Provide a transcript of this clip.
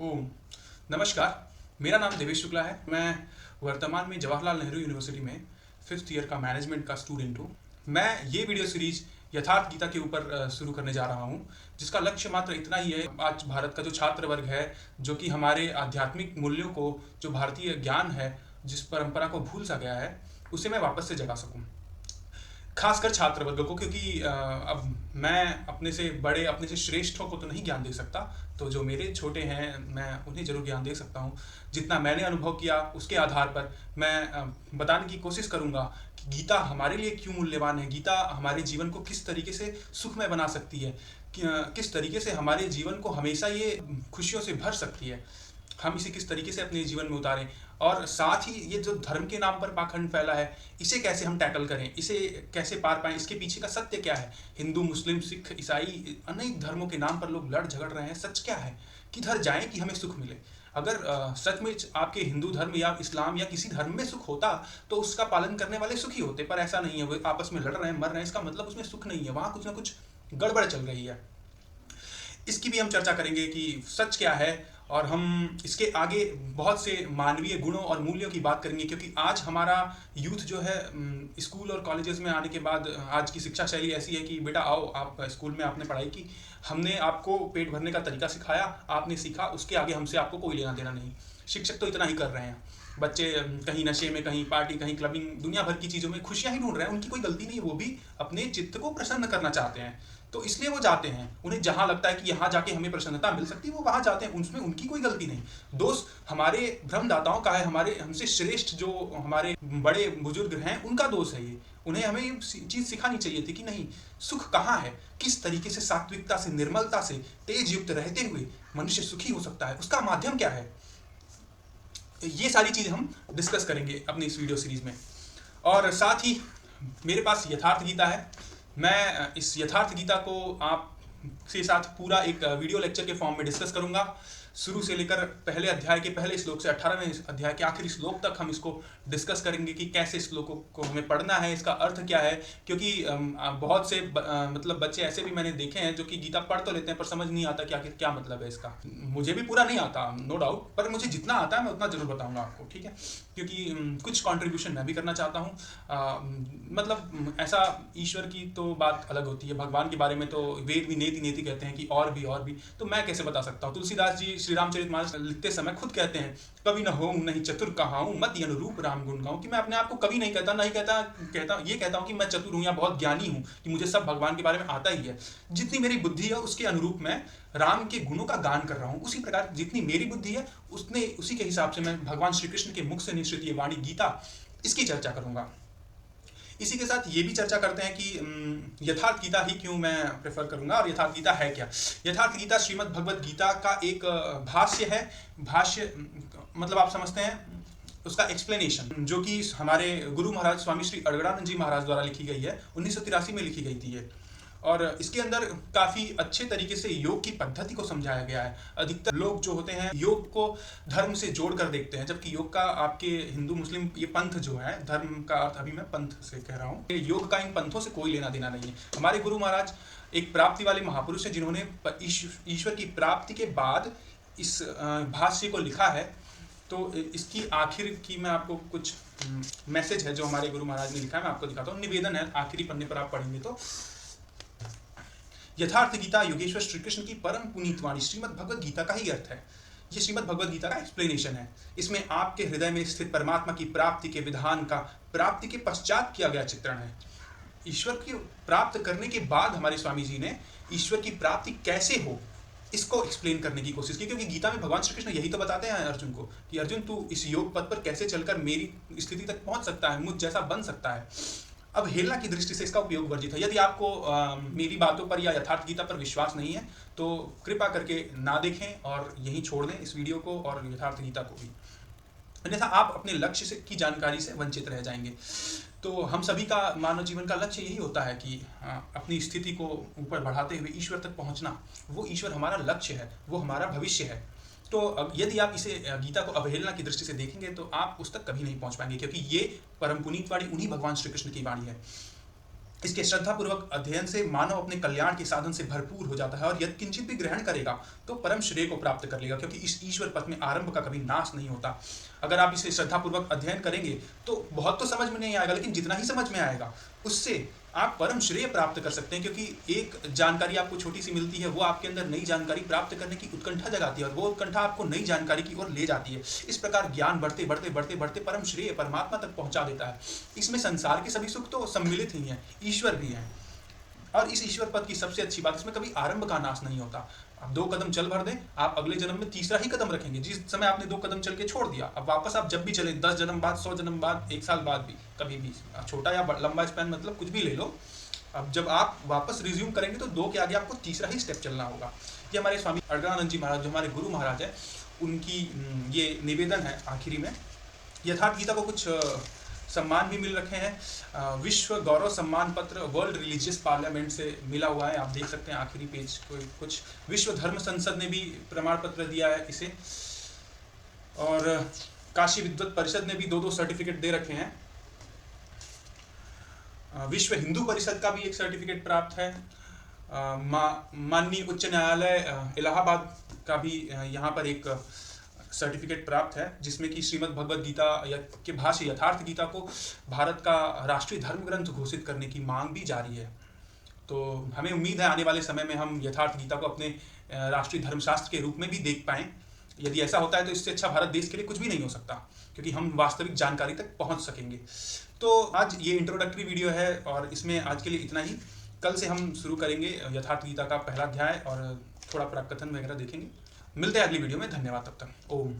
ओम नमस्कार। मेरा नाम देवेश शुक्ला है। मैं वर्तमान में जवाहरलाल नेहरू यूनिवर्सिटी में 5th ईयर का मैनेजमेंट का स्टूडेंट हूँ। मैं ये वीडियो सीरीज यथार्थ गीता के ऊपर शुरू करने जा रहा हूँ, जिसका लक्ष्य मात्र इतना ही है। आज भारत का जो छात्र वर्ग है, जो कि हमारे आध्यात्मिक मूल्यों को, जो भारतीय ज्ञान है, जिस परंपरा को भूल सा गया है, उसे मैं वापस से जगा सकूँ, खासकर छात्र वर्ग को। क्योंकि अब मैं अपने से बड़े, अपने से श्रेष्ठों को तो नहीं ज्ञान दे सकता, तो जो मेरे छोटे हैं मैं उन्हें जरूर ज्ञान दे सकता हूँ। जितना मैंने अनुभव किया उसके आधार पर मैं बताने की कोशिश करूँगा कि गीता हमारे लिए क्यों मूल्यवान है, गीता हमारे जीवन को किस तरीके से सुखमय बना सकती है, किस तरीके से हमारे जीवन को हमेशा ये खुशियों से भर सकती है, हम इसे किस तरीके से अपने जीवन में उतारें। और साथ ही ये जो धर्म के नाम पर पाखंड फैला है, इसे कैसे हम टैकल करें, इसे कैसे पार पाएं, इसके पीछे का सत्य क्या है। हिंदू, मुस्लिम, सिख, ईसाई, अनेक धर्मों के नाम पर लोग लड़ झगड़ रहे हैं। सच क्या है, किधर जाएं कि हमें सुख मिले। अगर सच में आपके हिंदू धर्म या इस्लाम या किसी धर्म में सुख होता तो उसका पालन करने वाले सुखी होते, पर ऐसा नहीं है। वो आपस में लड़ रहे हैं, मर रहे हैं, इसका मतलब उसमें सुख नहीं है, वहां कुछ ना कुछ गड़बड़ चल रही है। इसकी भी हम चर्चा करेंगे कि सच क्या है, और हम इसके आगे बहुत से मानवीय गुणों और मूल्यों की बात करेंगे। क्योंकि आज हमारा यूथ जो है, स्कूल और कॉलेजेस में आने के बाद आज की शिक्षा शैली ऐसी है कि बेटा आओ, आप स्कूल में आपने पढ़ाई की, हमने आपको पेट भरने का तरीका सिखाया, आपने सीखा, उसके आगे हमसे आपको कोई लेना देना नहीं। शिक्षक तो इतना ही कर रहे हैं। बच्चे कहीं नशे में, कहीं पार्टी, कहीं क्लबिंग, दुनिया भर की चीज़ों में खुशियां ही ढूंढ रहे हैं। उनकी कोई गलती नहीं है, वो भी अपने चित्त को प्रसन्न करना चाहते हैं, तो इसलिए वो जाते हैं। उन्हें जहां लगता है कि यहाँ जाके हमें प्रसन्नता मिल सकती है, वो वहां जाते हैं। उसमें उनकी कोई गलती नहीं। दोष हमारे भ्रमदाताओं का है, हमारे हमसे श्रेष्ठ जो हमारे बड़े बुजुर्ग हैं उनका दोष है ये। उन्हें हमें ये चीज़ सिखानी चाहिए थी कि नहीं, सुख कहाँ है, किस तरीके से सात्विकता से, निर्मलता से, तेज युक्त रहते हुए मनुष्य सुखी हो सकता है, उसका माध्यम क्या है। ये सारी चीज़ें हम डिस्कस करेंगे अपनी इस वीडियो सीरीज में। और साथ ही मेरे पास यथार्थ गीता है। मैं इस यथार्थ गीता को आप के साथ पूरा एक वीडियो लेक्चर के फॉर्म में डिस्कस करूंगा। शुरू से लेकर पहले अध्याय के पहले श्लोक से 18वें अध्याय के आखिरी श्लोक तक हम इसको डिस्कस करेंगे कि कैसे श्लोकों को हमें पढ़ना है, इसका अर्थ क्या है। क्योंकि बहुत से मतलब बच्चे ऐसे भी मैंने देखे हैं जो कि गीता पढ़ तो लेते हैं पर समझ नहीं आता कि आखिर क्या मतलब है इसका। मुझे भी पूरा नहीं आता, नो डाउट, पर मुझे जितना आता है मैं उतना जरूर बताऊंगा आपको, ठीक है। क्योंकि कुछ कॉन्ट्रीब्यूशन मैं भी करना चाहता हूँ। मतलब ऐसा, ईश्वर की तो बात अलग होती है, भगवान के बारे में तो वेद भी नेति नेति कहते हैं कि और भी, तो मैं कैसे बता सकता हूँ। तुलसीदास जी श्री रामचरितमानस लिखते समय खुद कहते हैं, कवि न होऊं नहीं चतुर कहाऊं, मत अनुरूप राम गुण गाऊं। कि मैं अपने आप को कवि नहीं कहता, नहीं कहता हूँ कि मैं चतुर हूँ या बहुत ज्ञानी हूँ, कि मुझे सब भगवान के बारे में आता ही है। जितनी मेरी बुद्धि है उसके अनुरूप मैं राम के गुणों का गान कर रहा हूँ। उसी प्रकार जितनी मेरी बुद्धि है उसी के हिसाब से मैं भगवान श्री कृष्ण के मुख से निश्चित ये वाणी गीता, इसकी चर्चा करूंगा। इसी के साथ ये भी चर्चा करते हैं कि यथार्थ गीता ही क्यों मैं प्रेफर करूंगा, और यथार्थ गीता है क्या। यथार्थ गीता श्रीमद् भगवद गीता का एक भाष्य है। भाष्य मतलब आप समझते हैं उसका एक्सप्लेनेशन, जो कि हमारे गुरु महाराज स्वामी श्री अड़गड़ानंद जी महाराज द्वारा लिखी गई है। 1983 में लिखी गई थी ये, और इसके अंदर काफ़ी अच्छे तरीके से योग की पद्धति को समझाया गया है। अधिकतर लोग जो होते हैं योग को धर्म से जोड़ कर देखते हैं, जबकि योग का आपके हिंदू मुस्लिम ये पंथ जो है, धर्म का अर्थ अभी मैं पंथ से कह रहा हूँ, योग का इन पंथों से कोई लेना देना नहीं है। हमारे गुरु महाराज एक प्राप्ति वाले महापुरुष है, जिन्होंने ईश्वर की प्राप्ति के बाद इस भाष्य को लिखा है। तो इसकी आखिर की मैं आपको कुछ मैसेज है जो हमारे गुरु महाराज ने लिखा है, मैं आपको दिखाता हूँ। निवेदन है, आखिरी पन्ने पर आप पढ़ेंगे तो, यथार्थ गीता योगेश्वर श्री कृष्ण की परम पुनीत वाणी श्रीमद् भगवद गीता का ही अर्थ है। ये श्रीमद् भगवद गीता का एक्सप्लेनेशन है। इसमें आपके हृदय में स्थित परमात्मा की प्राप्ति के विधान का प्राप्ति के पश्चात किया गया चित्रण है। ईश्वर की प्राप्त करने के बाद हमारे स्वामी जी ने ईश्वर की प्राप्ति कैसे हो, इसको एक्सप्लेन करने की कोशिश की। क्योंकि गीता में भगवान श्री कृष्ण यही तो बताते हैं अर्जुन को कि अर्जुन तू इस योग पथ पर कैसे चलकर मेरी स्थिति तक पहुंच सकता है, मुझ जैसा बन सकता है। अब हेलना की दृष्टि से इसका उपयोग वर्जित है। यदि आपको मेरी बातों पर या यथार्थ गीता पर विश्वास नहीं है तो कृपा करके ना देखें और यहीं छोड़ दें इस वीडियो को और यथार्थ गीता को भी, अन्यथा आप अपने लक्ष्य से की जानकारी से वंचित रह जाएंगे। तो हम सभी का मानव जीवन का लक्ष्य यही होता है कि अपनी स्थिति को ऊपर बढ़ाते हुए ईश्वर तक पहुंचना। वो ईश्वर हमारा लक्ष्य है, वो हमारा भविष्य है। तो यदि आप इसे गीता को अवहेलना की दृष्टि से देखेंगे तो आप उस तक कभी नहीं पहुंच पाएंगे, क्योंकि ये परम पुनीत वाणी उन्हीं भगवान श्री कृष्ण की वाणी है। इसके श्रद्धापूर्वक अध्ययन से मानव अपने कल्याण के साधन से भरपूर हो जाता है और यदि किंचित भी ग्रहण करेगा तो परम श्रेय को प्राप्त कर लेगा, क्योंकि इस ईश्वर पथ में आरंभ का कभी नाश नहीं होता। अगर आप इसे श्रद्धापूर्वक अध्ययन करेंगे तो बहुत तो समझ में नहीं आएगा, लेकिन जितना ही समझ में आएगा उससे आप परम श्रेय प्राप्त कर सकते हैं, क्योंकि एक जानकारी आपको छोटी सी मिलती है, वो आपके अंदर नई जानकारी प्राप्त करने की उत्कंठा जगाती है और वो उत्कंठा आपको नई जानकारी की ओर ले जाती है। इस प्रकार ज्ञान बढ़ते बढ़ते बढ़ते बढ़ते परम श्रेय परमात्मा तक पहुंचा देता है। इसमें संसार के सभी सुख तो सम्मिलित ही हैं, ईश्वर भी हैं। और इस ईश्वर पद की सबसे अच्छी बात, इसमें कभी आरंभ का नाश नहीं होता। आप 2 कदम चल भर दें, आप अगले जन्म में तीसरा ही कदम रखेंगे। जिस समय आपने 2 कदम चल के छोड़ दिया, अब वापस आप जब भी चले, 10 जन्म बाद, 100 जन्म बाद, 1 साल बाद भी, कभी भी, छोटा या लंबा स्पैन मतलब कुछ भी ले लो, अब जब आप वापस रिज्यूम करेंगे तो 2 के आगे आपको तीसरा ही स्टेप चलना होगा। ये हमारे स्वामी अड़गड़ानंद जी महाराज, जो हमारे गुरु महाराज हैं, उनकी ये निवेदन है आखिरी में। यथार्थ गीता को कुछ सम्मान भी मिल रखे हैं। विश्व गौरव सम्मान पत्र वर्ल्ड रिलीजियस पार्लियामेंट से मिला हुआ है, आप देख सकते हैं आखिरी पेज को। कुछ विश्व धर्म संसद ने भी प्रमाण पत्र दिया है इसे, और काशी विद्वत परिषद ने भी 2-2 सर्टिफिकेट दे रखे हैं। विश्व हिंदू परिषद का भी एक सर्टिफिकेट प्राप्त है। माननीय उच्च न्यायालय इलाहाबाद का भी यहाँ पर एक सर्टिफिकेट प्राप्त है, जिसमें कि श्रीमद् भगवद गीता के भाष्य यथार्थ गीता को भारत का राष्ट्रीय धर्म ग्रंथ घोषित करने की मांग भी जारी है। तो हमें उम्मीद है आने वाले समय में हम यथार्थ गीता को अपने राष्ट्रीय धर्मशास्त्र के रूप में भी देख पाएं। यदि ऐसा होता है तो इससे अच्छा भारत देश के लिए कुछ भी नहीं हो सकता, क्योंकि हम वास्तविक जानकारी तक पहुंच सकेंगे। तो आज ये इंट्रोडक्टरी वीडियो है और इसमें आज के लिए इतना ही। कल से हम शुरू करेंगे यथार्थ गीता का पहला अध्याय और थोड़ा प्रकथन वगैरह देखेंगे। मिलते हैं अगली वीडियो में। धन्यवाद, तब तक ओम।